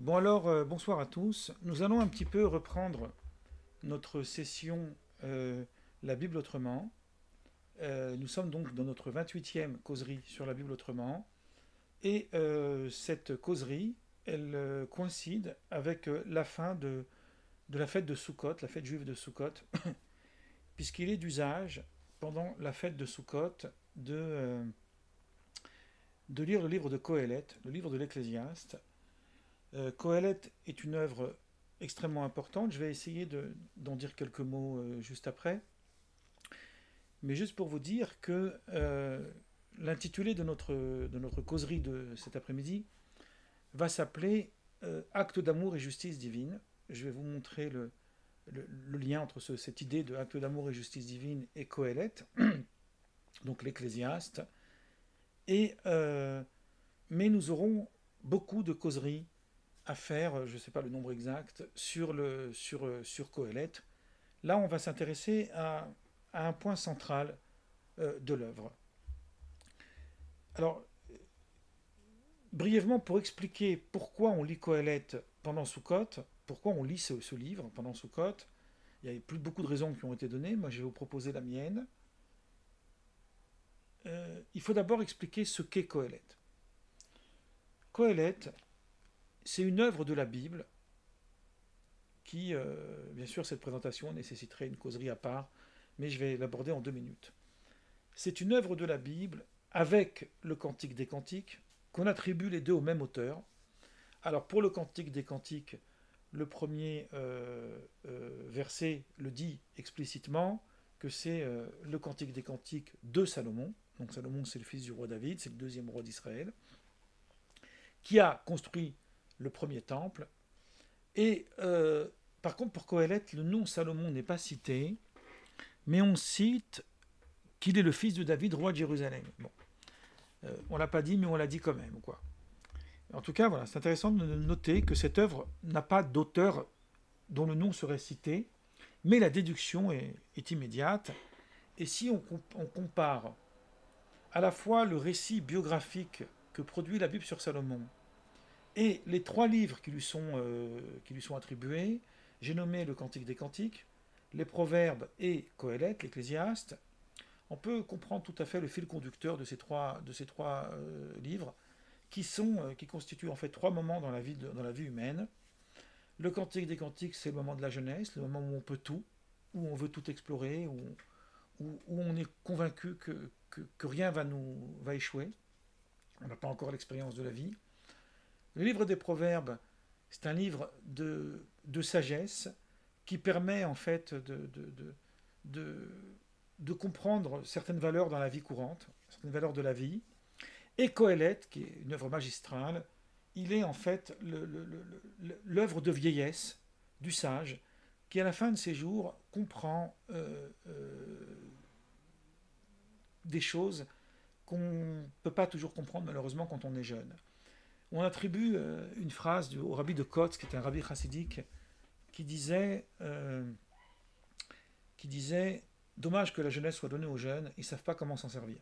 Bon alors, bonsoir à tous. Nous allons un petit peu reprendre notre session La Bible autrement. Nous sommes donc dans notre 28e causerie sur la Bible autrement. Et cette causerie, elle coïncide avec la fin de la fête de Sukkot, la fête juive de Sukkot, puisqu'il est d'usage, pendant la fête de Sukkot, de lire le livre de Qoéleth, le livre de l'Ecclésiaste. Qoéleth est une œuvre extrêmement importante. Je vais essayer d'en dire quelques mots juste après. Mais juste pour vous dire que l'intitulé de notre causerie de cet après-midi va s'appeler Acte d'amour et justice divine. Je vais vous montrer le lien entre cette idée de acte d'amour et justice divine et Qoéleth, donc l'Ecclésiaste. Mais nous aurons beaucoup de causeries à faire, je ne sais pas le nombre exact, sur Qoéleth. Là, on va s'intéresser à un point central de l'œuvre. Alors, brièvement, pour expliquer pourquoi on lit Qoéleth pendant Sukkot, pourquoi on lit ce livre pendant Sukkot, il y a plus beaucoup de raisons qui ont été données. Moi, je vais vous proposer la mienne. Il faut d'abord expliquer ce qu'est Qoéleth. Qoéleth, c'est une œuvre de la Bible qui, bien sûr, cette présentation nécessiterait une causerie à part, mais je vais l'aborder en 2 minutes. C'est une œuvre de la Bible avec le Cantique des Cantiques, qu'on attribue les deux au même auteur. Alors pour le Cantique des Cantiques, le premier verset le dit explicitement que c'est le Cantique des Cantiques de Salomon. Donc Salomon, c'est le fils du roi David, c'est le deuxième roi d'Israël, qui a construit le premier temple. Et par contre, pour Qoéleth, le nom Salomon n'est pas cité, mais on cite qu'il est le fils de David, roi de Jérusalem. Bon, on l'a pas dit, mais on l'a dit quand même, quoi. En tout cas, voilà, c'est intéressant de noter que cette œuvre n'a pas d'auteur dont le nom serait cité, mais la déduction est immédiate. Et si on compare à la fois le récit biographique que produit la Bible sur Salomon et les 3 livres qui lui sont attribués, j'ai nommé le Cantique des Cantiques, les Proverbes et Qoéleth, l'Ecclésiaste, on peut comprendre tout à fait le fil conducteur de ces trois livres qui constituent en fait 3 moments dans la vie humaine. Le Cantique des Cantiques, c'est le moment de la jeunesse, le moment où on peut tout, où on veut tout explorer, où on est convaincu que rien va échouer. On n'a pas encore l'expérience de la vie. Le livre des Proverbes, c'est un livre de sagesse qui permet en fait de comprendre certaines valeurs dans la vie courante, certaines valeurs de la vie. Et Qoéleth, qui est une œuvre magistrale, il est en fait l'œuvre de vieillesse du sage qui, à la fin de ses jours, comprend des choses qu'on ne peut pas toujours comprendre malheureusement quand on est jeune. On attribue une phrase au rabbi de Kotz, qui était un rabbi chassidique, qui disait dommage que la jeunesse soit donnée aux jeunes, ils ne savent pas comment s'en servir.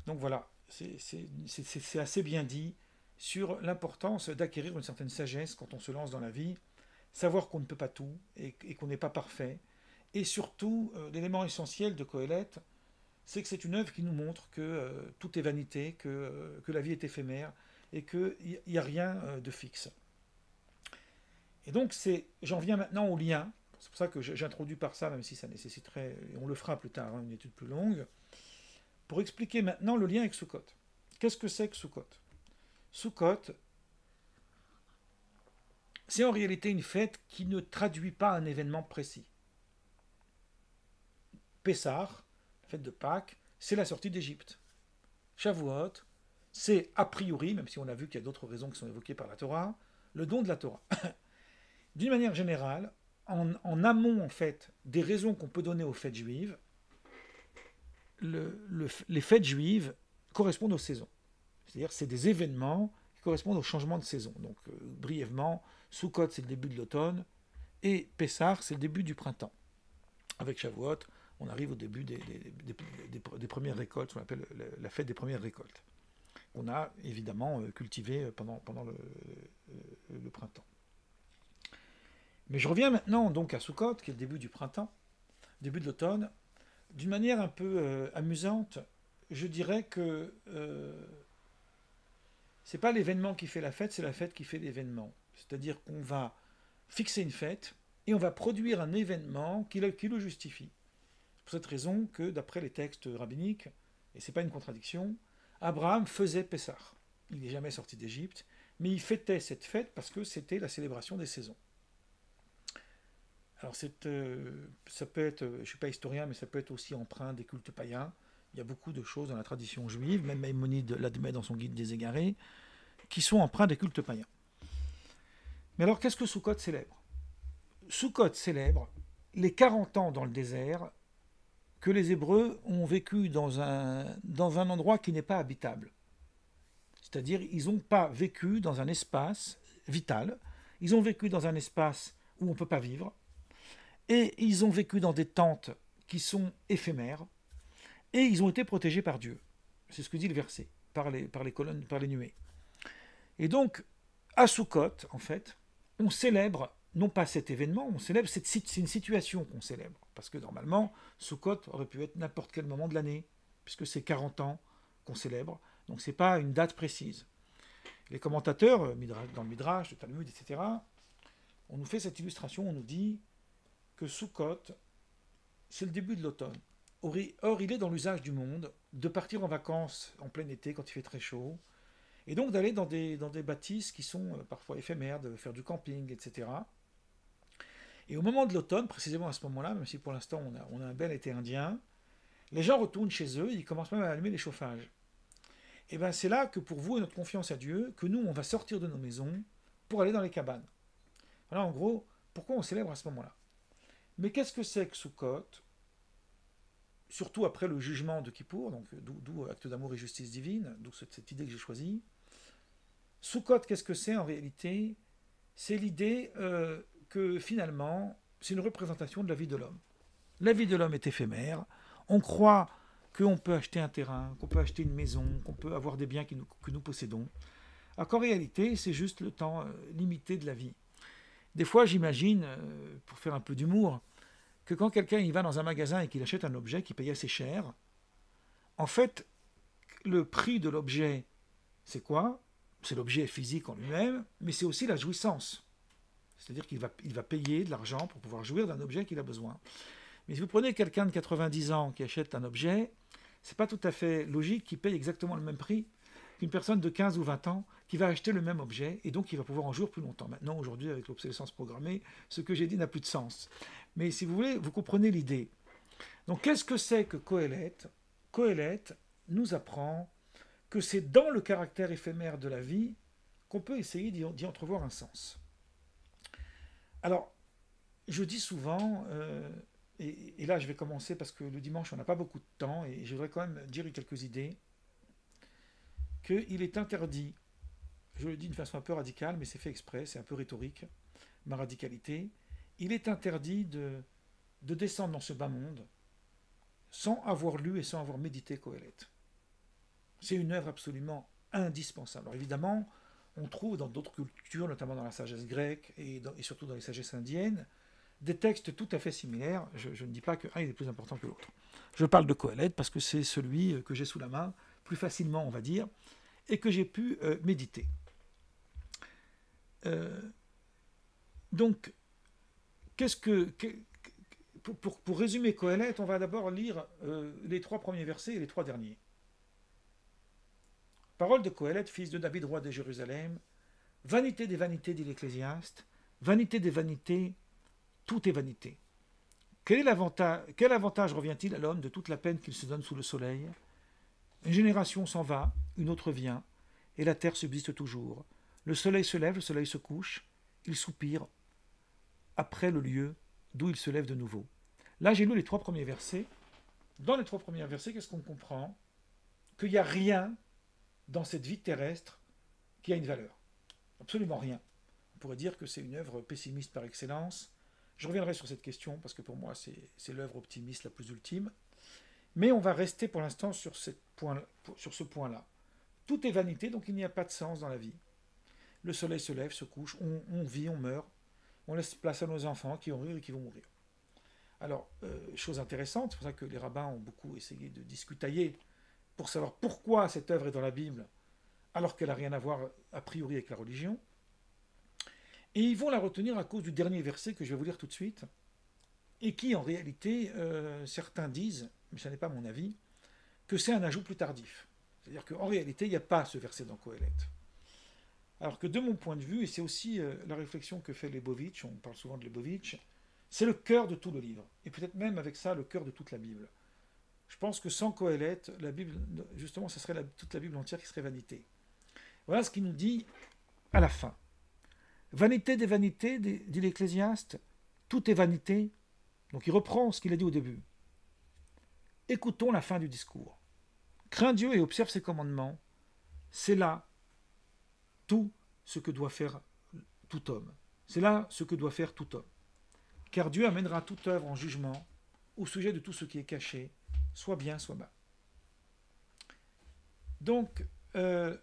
Donc voilà, c'est assez bien dit sur l'importance d'acquérir une certaine sagesse quand on se lance dans la vie, savoir qu'on ne peut pas tout et qu'on n'est pas parfait. Et surtout, l'élément essentiel de Qoéleth, c'est que c'est une œuvre qui nous montre que tout est vanité, que la vie est éphémère et qu'il n'y a rien de fixe. Et donc, j'en viens maintenant au lien. C'est pour ça que j'introduis par ça, même si ça nécessiterait, et on le fera plus tard, une étude plus longue, pour expliquer maintenant le lien avec Sukkot. Qu'est-ce que c'est que Sukkot? Sukkot, c'est en réalité une fête qui ne traduit pas un événement précis. Pessah, la fête de Pâques, c'est la sortie d'Égypte. Shavuot, c'est a priori, même si on a vu qu'il y a d'autres raisons qui sont évoquées par la Torah, le don de la Torah. D'une manière générale, en amont en fait des raisons qu'on peut donner aux fêtes juives, les fêtes juives correspondent aux saisons. C'est-à-dire c'est des événements qui correspondent au changement de saison. Donc brièvement, Sukkot c'est le début de l'automne et Pessah c'est le début du printemps. Avec Shavuot, on arrive au début des premières récoltes, ce qu'on appelle la fête des premières récoltes. qu'on a évidemment cultivé pendant le printemps. Mais je reviens maintenant donc à Sukkot, qui est le début du printemps, début de l'automne. D'une manière un peu amusante, je dirais que c'est pas l'événement qui fait la fête, c'est la fête qui fait l'événement. C'est-à-dire qu'on va fixer une fête et on va produire un événement qui le justifie. C'est pour cette raison que, d'après les textes rabbiniques, et ce n'est pas une contradiction, Abraham faisait Pessah. Il n'est jamais sorti d'Égypte, mais il fêtait cette fête parce que c'était la célébration des saisons. Alors ça peut être, je ne suis pas historien, mais ça peut être aussi empreint des cultes païens. Il y a beaucoup de choses dans la tradition juive, même Maïmonide l'admet dans son guide des égarés, qui sont empreints des cultes païens. Mais alors qu'est-ce que Sukkot célèbre? Sukkot célèbre les 40 ans dans le désert que les Hébreux ont vécu dans un endroit qui n'est pas habitable. C'est-à-dire ils n'ont pas vécu dans un espace vital, ils ont vécu dans un espace où on ne peut pas vivre, et ils ont vécu dans des tentes qui sont éphémères, et ils ont été protégés par Dieu. C'est ce que dit le verset, par les colonnes, par les nuées. Et donc, à Sukkot, en fait, on célèbre, non pas cet événement, on célèbre, c'est une situation qu'on célèbre. Parce que normalement, Sukkot aurait pu être n'importe quel moment de l'année, puisque c'est 40 ans qu'on célèbre, donc ce n'est pas une date précise. Les commentateurs, dans le Midrash, le Talmud, etc., on nous fait cette illustration, on nous dit que Sukkot, c'est le début de l'automne. Or, il est dans l'usage du monde de partir en vacances en plein été quand il fait très chaud, et donc d'aller dans des bâtisses qui sont parfois éphémères, de faire du camping, etc. Et au moment de l'automne, précisément à ce moment-là, même si pour l'instant on a un bel été indien, les gens retournent chez eux, ils commencent même à allumer les chauffages. Et bien c'est là que pour vous et notre confiance à Dieu, que nous on va sortir de nos maisons pour aller dans les cabanes. Voilà en gros pourquoi on célèbre à ce moment-là. Mais qu'est-ce que c'est que Sukkot? Surtout après le jugement de Kippour, donc d'où acte d'amour et justice divine, d'où cette idée que j'ai choisie. Sukkot, qu'est-ce que c'est en réalité? C'est l'idée que finalement, c'est une représentation de la vie de l'homme. La vie de l'homme est éphémère. On croit qu'on peut acheter un terrain, qu'on peut acheter une maison, qu'on peut avoir des biens que nous possédons. Alors qu'en réalité, c'est juste le temps limité de la vie. Des fois, j'imagine, pour faire un peu d'humour, que quand quelqu'un y va dans un magasin et qu'il achète un objet qui paye assez cher, en fait, le prix de l'objet, c'est quoi? C'est l'objet physique en lui-même, mais c'est aussi la jouissance. C'est-à-dire qu'il va payer de l'argent pour pouvoir jouir d'un objet qu'il a besoin. Mais si vous prenez quelqu'un de 90 ans qui achète un objet, c'est pas tout à fait logique qu'il paye exactement le même prix qu'une personne de 15 ou 20 ans qui va acheter le même objet et donc qui va pouvoir en jouir plus longtemps. Maintenant, aujourd'hui, avec l'obsolescence programmée, ce que j'ai dit n'a plus de sens. Mais si vous voulez, vous comprenez l'idée. Donc, qu'est-ce que c'est que Qoheleth? Qoheleth nous apprend que c'est dans le caractère éphémère de la vie qu'on peut essayer d'y entrevoir un sens. Alors, je dis souvent, et là je vais commencer parce que le dimanche on n'a pas beaucoup de temps et je voudrais quand même dire quelques idées, qu'il est interdit, je le dis d'une façon un peu radicale, mais c'est fait exprès, c'est un peu rhétorique, ma radicalité, il est interdit de descendre dans ce bas monde sans avoir lu et sans avoir médité Qoheleth. C'est une œuvre absolument indispensable. Alors évidemment, on trouve dans d'autres cultures, notamment dans la sagesse grecque et surtout dans les sagesses indiennes, des textes tout à fait similaires. Je ne dis pas qu'un est plus important que l'autre. Je parle de Qoheleth parce que c'est celui que j'ai sous la main, plus facilement on va dire, et que j'ai pu méditer. Donc, pour résumer Qoheleth, on va d'abord lire les 3 premiers versets et les 3 derniers. Parole de Qoheleth, fils de David, roi de Jérusalem. Vanité des vanités, dit l'Ecclésiaste. Vanité des vanités, tout est vanité. Quel avantage revient-il à l'homme de toute la peine qu'il se donne sous le soleil? Une génération s'en va, une autre vient, et la terre subsiste toujours. Le soleil se lève, le soleil se couche, il soupire après le lieu d'où il se lève de nouveau. Là, j'ai lu les 3 premiers versets. Dans les 3 premiers versets, qu'est-ce qu'on comprend? Qu'il n'y a rien dans cette vie terrestre qui a une valeur. Absolument rien. On pourrait dire que c'est une œuvre pessimiste par excellence. Je reviendrai sur cette question parce que pour moi c'est l'œuvre optimiste la plus ultime. Mais on va rester pour l'instant sur ce point-là. Tout est vanité, donc il n'y a pas de sens dans la vie. Le soleil se lève, se couche, on vit, on meurt, on laisse place à nos enfants qui vont rire et qui vont mourir. Alors, chose intéressante, c'est pour ça que les rabbins ont beaucoup essayé de discutailler pour savoir pourquoi cette œuvre est dans la Bible, alors qu'elle n'a rien à voir a priori avec la religion. Et ils vont la retenir à cause du dernier verset que je vais vous lire tout de suite, et qui en réalité, certains disent, mais ce n'est pas mon avis, que c'est un ajout plus tardif. C'est-à-dire qu'en réalité, il n'y a pas ce verset dans Qoheleth. Alors que de mon point de vue, et c'est aussi la réflexion que fait Lebovitch, on parle souvent de Lebovitch, c'est le cœur de tout le livre, et peut-être même avec ça le cœur de toute la Bible. Je pense que sans Qoheleth, la Bible, justement, ce serait toute la Bible entière qui serait vanité. Voilà ce qu'il nous dit à la fin. Vanité des vanités, dit l'Ecclésiaste, tout est vanité. Donc il reprend ce qu'il a dit au début. Écoutons la fin du discours. Crains Dieu et observe ses commandements. C'est là tout ce que doit faire tout homme. C'est là ce que doit faire tout homme. Car Dieu amènera toute œuvre en jugement au sujet de tout ce qui est caché, soit bien, soit mal. Donc, il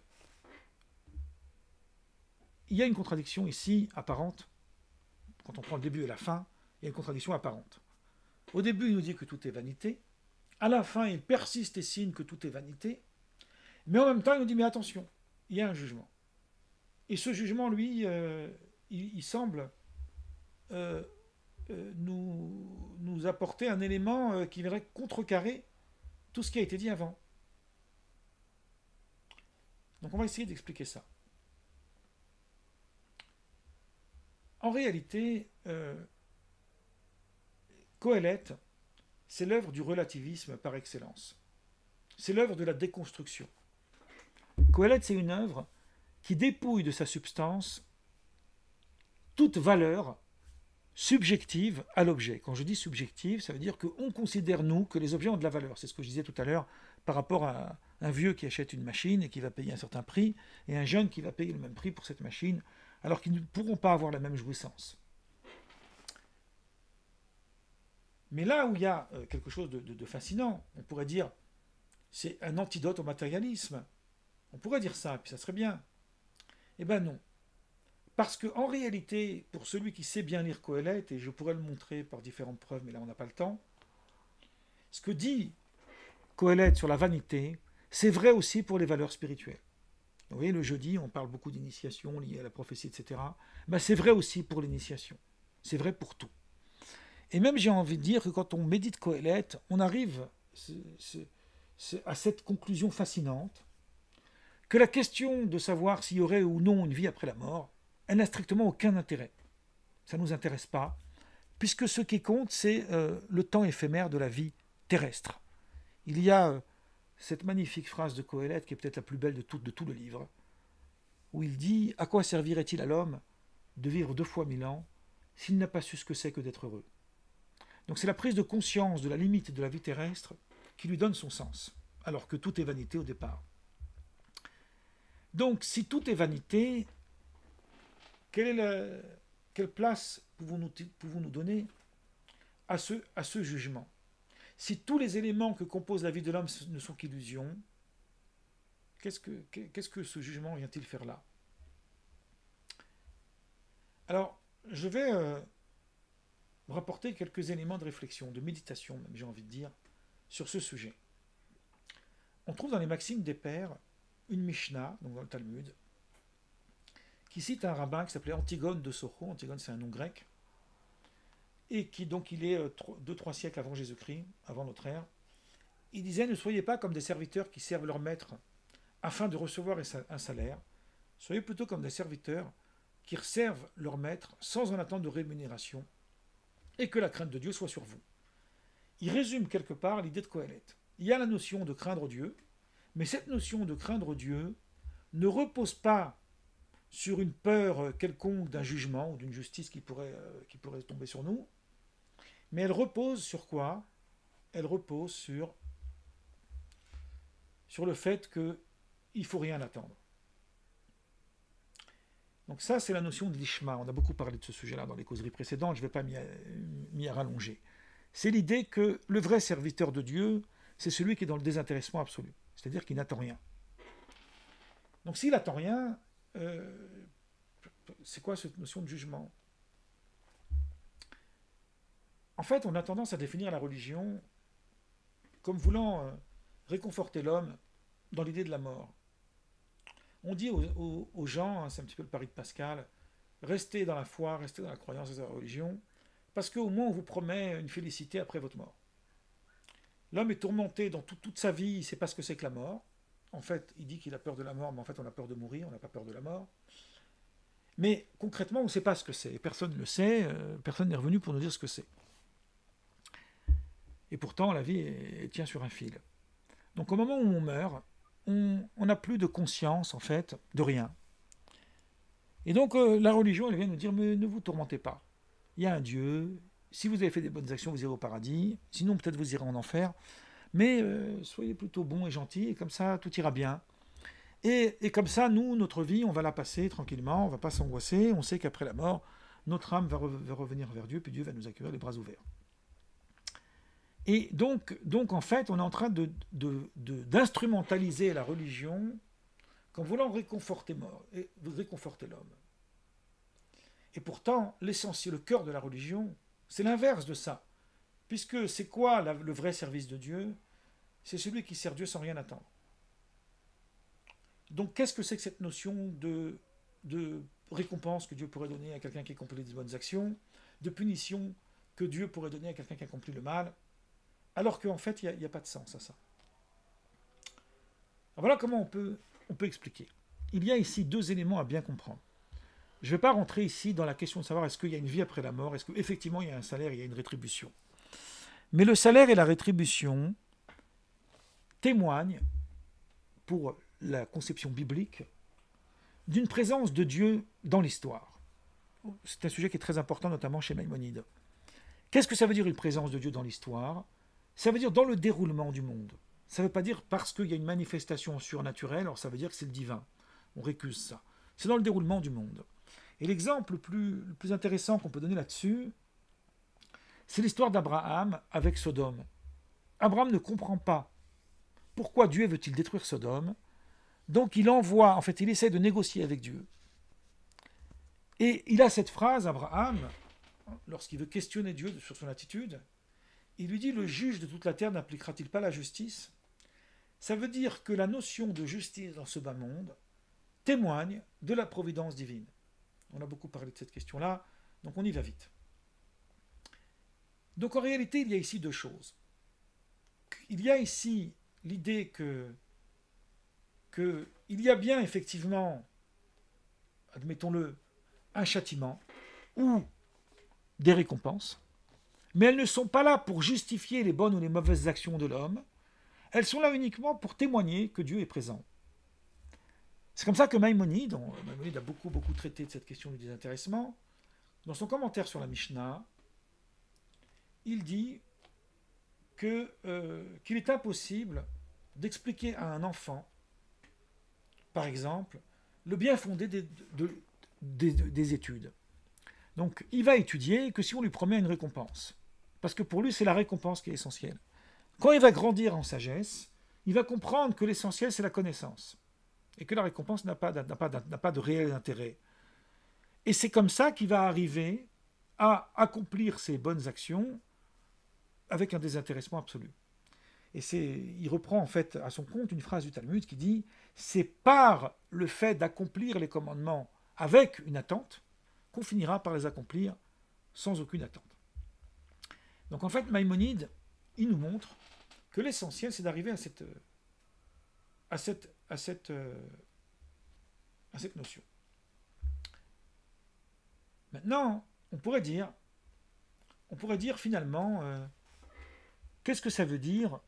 y a une contradiction ici apparente. Quand on prend le début et la fin, il y a une contradiction apparente. Au début, il nous dit que tout est vanité. À la fin, il persiste et signe que tout est vanité. Mais en même temps, il nous dit, mais attention, il y a un jugement. Et ce jugement, lui, il semble nous apporter un élément qui viendrait contrecarrer tout ce qui a été dit avant. Donc on va essayer d'expliquer ça. En réalité, Qoheleth, c'est l'œuvre du relativisme par excellence. C'est l'œuvre de la déconstruction. Qoheleth, c'est une œuvre qui dépouille de sa substance toute valeur subjective à l'objet. Quand je dis subjective, ça veut dire qu'on considère, nous, que les objets ont de la valeur. C'est ce que je disais tout à l'heure par rapport à un vieux qui achète une machine et qui va payer un certain prix, et un jeune qui va payer le même prix pour cette machine, alors qu'ils ne pourront pas avoir la même jouissance. Mais là où il y a quelque chose de fascinant, on pourrait dire, c'est un antidote au matérialisme. On pourrait dire ça, puis ça serait bien. Eh bien non. Parce qu'en réalité, pour celui qui sait bien lire Qoheleth, et je pourrais le montrer par différentes preuves, mais là on n'a pas le temps, ce que dit Qoheleth sur la vanité, c'est vrai aussi pour les valeurs spirituelles. Vous voyez, le jeudi, on parle beaucoup d'initiation liée à la prophétie, etc. Ben, c'est vrai aussi pour l'initiation. C'est vrai pour tout. Et même, j'ai envie de dire que quand on médite Qoheleth, on arrive à cette conclusion fascinante, que la question de savoir s'il y aurait ou non une vie après la mort, elle n'a strictement aucun intérêt. Ça ne nous intéresse pas, puisque ce qui compte, c'est le temps éphémère de la vie terrestre. Il y a cette magnifique phrase de Qoheleth, qui est peut-être la plus belle de tout le livre, où il dit « À quoi servirait-il à l'homme de vivre 2 fois 1000 ans s'il n'a pas su ce que c'est que d'être heureux ?» Donc c'est la prise de conscience de la limite de la vie terrestre qui lui donne son sens, alors que tout est vanité au départ. Donc si tout est vanité, quelle place pouvons-nous donner à ce jugement? Si tous les éléments que compose la vie de l'homme ne sont qu'illusions, qu'est-ce que ce jugement vient-il faire là? Alors, je vais rapporter quelques éléments de réflexion, de méditation même, j'ai envie de dire, sur ce sujet. On trouve dans les Maximes des Pères une Mishnah, donc dans le Talmud, qui cite un rabbin qui s'appelait Antigone de Socho. Antigone, c'est un nom grec, et qui donc il est 2-3 siècles avant Jésus-Christ, avant notre ère. Il disait, ne soyez pas comme des serviteurs qui servent leur maître afin de recevoir un salaire, soyez plutôt comme des serviteurs qui servent leur maître sans en attendre de rémunération, et que la crainte de Dieu soit sur vous. Il résume quelque part l'idée de Qoheleth. Il y a la notion de craindre Dieu, mais cette notion de craindre Dieu ne repose pas sur une peur quelconque d'un jugement ou d'une justice qui pourrait tomber sur nous, mais elle repose sur quoi? Elle repose sur le fait qu'il ne faut rien attendre. Donc ça, c'est la notion de l'ishma. On a beaucoup parlé de ce sujet-là dans les causeries précédentes, je ne vais pas m'y rallonger. C'est l'idée que le vrai serviteur de Dieu, c'est celui qui est dans le désintéressement absolu, c'est-à-dire qui n'attend rien. Donc s'il n'attend rien, c'est quoi cette notion de jugement? En fait, on a tendance à définir la religion comme voulant réconforter l'homme dans l'idée de la mort. On dit aux gens, hein, c'est un petit peu le pari de Pascal, restez dans la foi, restez dans la croyance, restez dans la religion, parce qu'au moins on vous promet une félicité après votre mort. L'homme est tourmenté dans toute sa vie, il ne sait pas ce que c'est que la mort. En fait, il dit qu'il a peur de la mort, mais en fait on a peur de mourir, on n'a pas peur de la mort. Mais concrètement, on ne sait pas ce que c'est. Personne ne le sait, personne n'est revenu pour nous dire ce que c'est. Et pourtant, la vie tient sur un fil. Donc au moment où on meurt, on n'a plus de conscience, en fait, de rien. Et donc la religion, elle vient nous dire, mais ne vous tourmentez pas. Il y a un Dieu, si vous avez fait des bonnes actions, vous irez au paradis, sinon peut-être vous irez en enfer, mais soyez plutôt bons et gentils, et comme ça, tout ira bien. Et comme ça, nous, notre vie, on va la passer tranquillement, on ne va pas s'angoisser, on sait qu'après la mort, notre âme va revenir vers Dieu, puis Dieu va nous accueillir les bras ouverts. Et donc en fait, on est en train d'instrumentaliser la religion en voulant réconforter l'homme. Et pourtant, l'essentiel, le cœur de la religion, c'est l'inverse de ça. Puisque c'est quoi le vrai service de Dieu? C'est celui qui sert Dieu sans rien attendre. Donc qu'est-ce que c'est que cette notion de récompense que Dieu pourrait donner à quelqu'un qui accomplit des bonnes actions, de punition que Dieu pourrait donner à quelqu'un qui accomplit le mal, alors qu'en fait, il n'y a pas de sens à ça. Alors voilà comment on peut expliquer. Il y a ici deux éléments à bien comprendre. Je ne vais pas rentrer ici dans la question de savoir est-ce qu'il y a une vie après la mort, est-ce qu'effectivement il y a un salaire, il y a une rétribution. Mais le salaire et la rétribution témoignent, pour la conception biblique, d'une présence de Dieu dans l'histoire. C'est un sujet qui est très important, notamment chez Maïmonide. Qu'est-ce que ça veut dire une présence de Dieu dans l'histoire? Ça veut dire dans le déroulement du monde. Ça ne veut pas dire parce qu'il y a une manifestation surnaturelle, alors ça veut dire que c'est le divin. On récuse ça. C'est dans le déroulement du monde. Et l'exemple le plus intéressant qu'on peut donner là-dessus, c'est l'histoire d'Abraham avec Sodome. Abraham ne comprend pas pourquoi Dieu veut-il détruire Sodome. Donc il envoie, en fait, il essaie de négocier avec Dieu. Et il a cette phrase, Abraham, lorsqu'il veut questionner Dieu sur son attitude, il lui dit, le juge de toute la terre n'appliquera-t-il pas la justice? Ça veut dire que la notion de justice dans ce bas monde témoigne de la providence divine. On a beaucoup parlé de cette question-là, donc on y va vite. Donc en réalité, il y a ici deux choses. Il y a ici l'idée qu'il y a bien effectivement, admettons-le, un châtiment ou des récompenses, mais elles ne sont pas là pour justifier les bonnes ou les mauvaises actions de l'homme, elles sont là uniquement pour témoigner que Dieu est présent. C'est comme ça que Maïmonide a beaucoup traité de cette question du désintéressement, dans son commentaire sur la Mishnah, il dit qu'il est impossible d'expliquer à un enfant, par exemple, le bien fondé des études. Donc, il va étudier que si on lui promet une récompense. Parce que pour lui, c'est la récompense qui est essentielle. Quand il va grandir en sagesse, il va comprendre que l'essentiel, c'est la connaissance. Et que la récompense n'a pas de réel intérêt. Et c'est comme ça qu'il va arriver à accomplir ses bonnes actions avec un désintéressement absolu. Et il reprend en fait à son compte une phrase du Talmud qui dit « C'est par le fait d'accomplir les commandements avec une attente qu'on finira par les accomplir sans aucune attente. » Donc en fait, Maïmonide, il nous montre que l'essentiel, c'est d'arriver à cette notion. Maintenant, on pourrait dire finalement, qu'est-ce que ça veut dire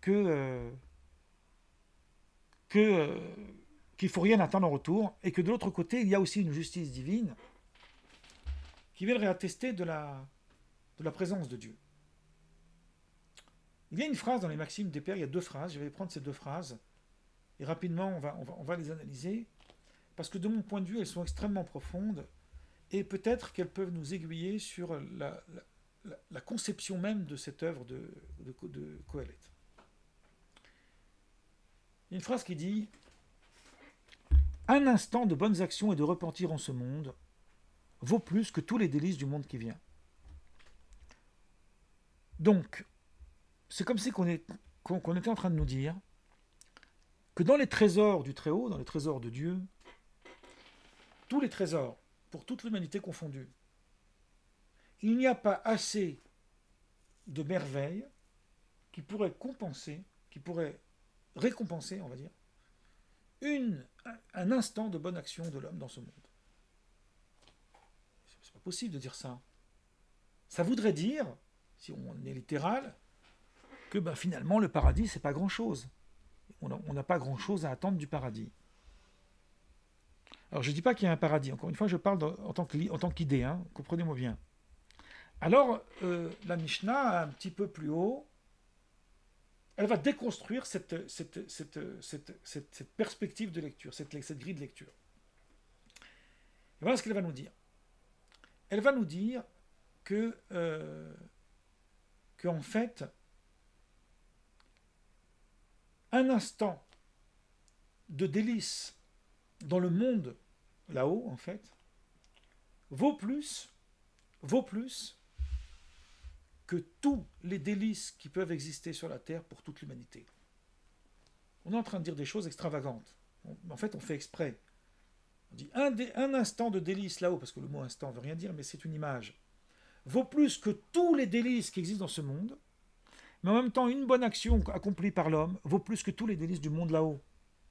qu'il ne faut rien attendre en retour, et que de l'autre côté, il y a aussi une justice divine qui vient réattester de la présence de Dieu. Il y a une phrase dans les Maximes des Pères, il y a deux phrases, je vais prendre ces deux phrases, et rapidement on va les analyser, parce que de mon point de vue, elles sont extrêmement profondes, et peut-être qu'elles peuvent nous aiguiller sur la conception même de cette œuvre de Qoheleth. Il y a une phrase qui dit Un instant de bonnes actions et de repentir en ce monde vaut plus que tous les délices du monde qui vient. Donc, c'est comme si qu'on était en train de nous dire que dans les trésors du Très-Haut, dans les trésors de Dieu, tous les trésors, pour toute l'humanité confondue, il n'y a pas assez de merveilles qui pourraient compenser, qui pourraient récompenser, on va dire, un instant de bonne action de l'homme dans ce monde. C'est pas possible de dire ça. Ça voudrait dire, si on est littéral, que finalement le paradis, c'est pas grand-chose. On n'a pas grand-chose à attendre du paradis. Alors je ne dis pas qu'il y a un paradis, encore une fois je parle en tant qu'idée, hein, comprenez-moi bien. Alors la Mishnah, un petit peu plus haut, elle va déconstruire cette perspective de lecture, cette grille de lecture. Et voilà ce qu'elle va nous dire. Elle va nous dire que en fait, un instant de délice dans le monde là-haut, en fait, vaut plus que tous les délices qui peuvent exister sur la Terre pour toute l'humanité. On est en train de dire des choses extravagantes. En fait, on fait exprès. On dit un instant de délice là-haut, parce que le mot instant ne veut rien dire, mais c'est une image, vaut plus que tous les délices qui existent dans ce monde, mais en même temps, une bonne action accomplie par l'homme vaut plus que tous les délices du monde là-haut.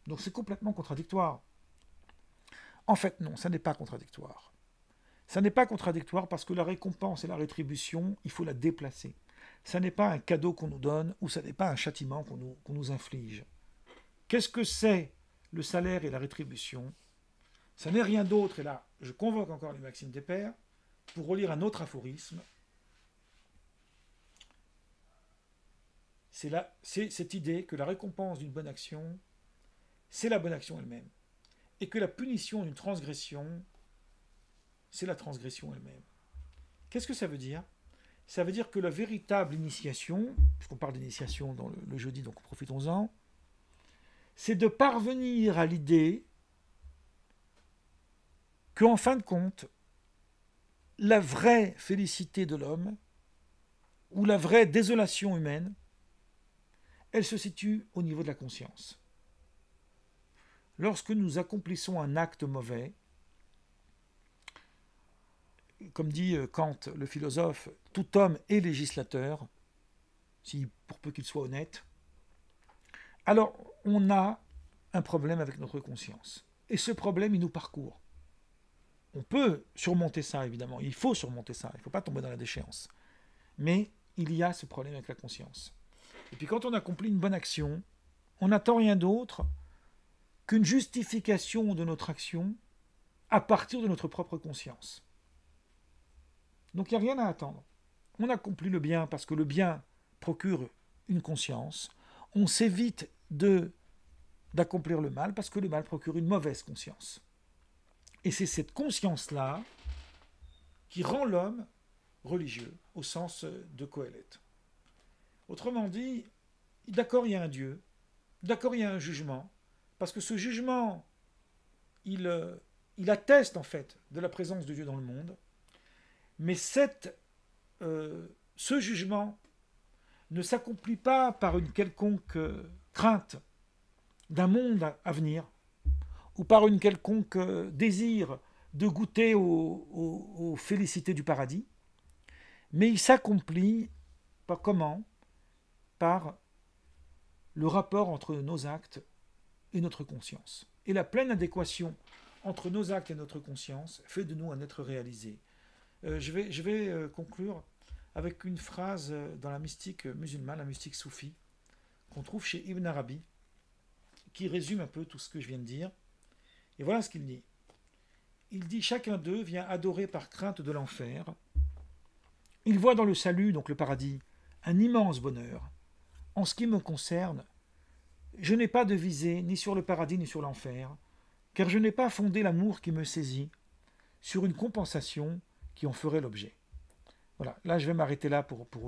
Donc c'est complètement contradictoire. En fait, non, ça n'est pas contradictoire. Ça n'est pas contradictoire parce que la récompense et la rétribution, il faut la déplacer. Ça n'est pas un cadeau qu'on nous donne ou ça n'est pas un châtiment qu'on nous inflige. Qu'est-ce que c'est le salaire et la rétribution? Ça n'est rien d'autre, et là, je convoque encore les maximes des pères, pour relire un autre aphorisme. C'est cette idée que la récompense d'une bonne action, c'est la bonne action elle-même. Et que la punition d'une transgression, c'est la transgression elle-même. Qu'est-ce que ça veut dire? Ça veut dire que la véritable initiation, puisqu'on parle d'initiation dans le jeudi, donc profitons-en, c'est de parvenir à l'idée qu'en fin de compte, la vraie félicité de l'homme, ou la vraie désolation humaine, elle se situe au niveau de la conscience. Lorsque nous accomplissons un acte mauvais, comme dit Kant, le philosophe, tout homme est législateur, pour peu qu'il soit honnête, alors on a un problème avec notre conscience. Et ce problème, il nous parcourt. On peut surmonter ça, évidemment. Il faut surmonter ça. Il ne faut pas tomber dans la déchéance. Mais il y a ce problème avec la conscience. Et puis quand on accomplit une bonne action, on n'attend rien d'autre qu'une justification de notre action à partir de notre propre conscience. Donc il n'y a rien à attendre. On accomplit le bien parce que le bien procure une conscience. On s'évite d'accomplir le mal parce que le mal procure une mauvaise conscience. Et c'est cette conscience-là qui rend l'homme religieux, au sens de Qoheleth. Autrement dit, d'accord, il y a un Dieu, d'accord, il y a un jugement, parce que ce jugement, il atteste en fait de la présence de Dieu dans le monde, mais ce jugement ne s'accomplit pas par une quelconque crainte d'un monde à venir, ou par une quelconque désir de goûter aux félicités du paradis, mais il s'accomplit par comment? Par le rapport entre nos actes et notre conscience. Et la pleine adéquation entre nos actes et notre conscience fait de nous un être réalisé. Je vais conclure avec une phrase dans la mystique musulmane, la mystique soufie, qu'on trouve chez Ibn Arabi, qui résume un peu tout ce que je viens de dire. Et voilà ce qu'il dit. Il dit « Chacun d'eux vient adorer par crainte de l'enfer. Il voit dans le salut, donc le paradis, un immense bonheur. En ce qui me concerne, je n'ai pas de visée ni sur le paradis ni sur l'enfer, car je n'ai pas fondé l'amour qui me saisit sur une compensation qui en ferait l'objet. » Voilà, là je vais m'arrêter là pour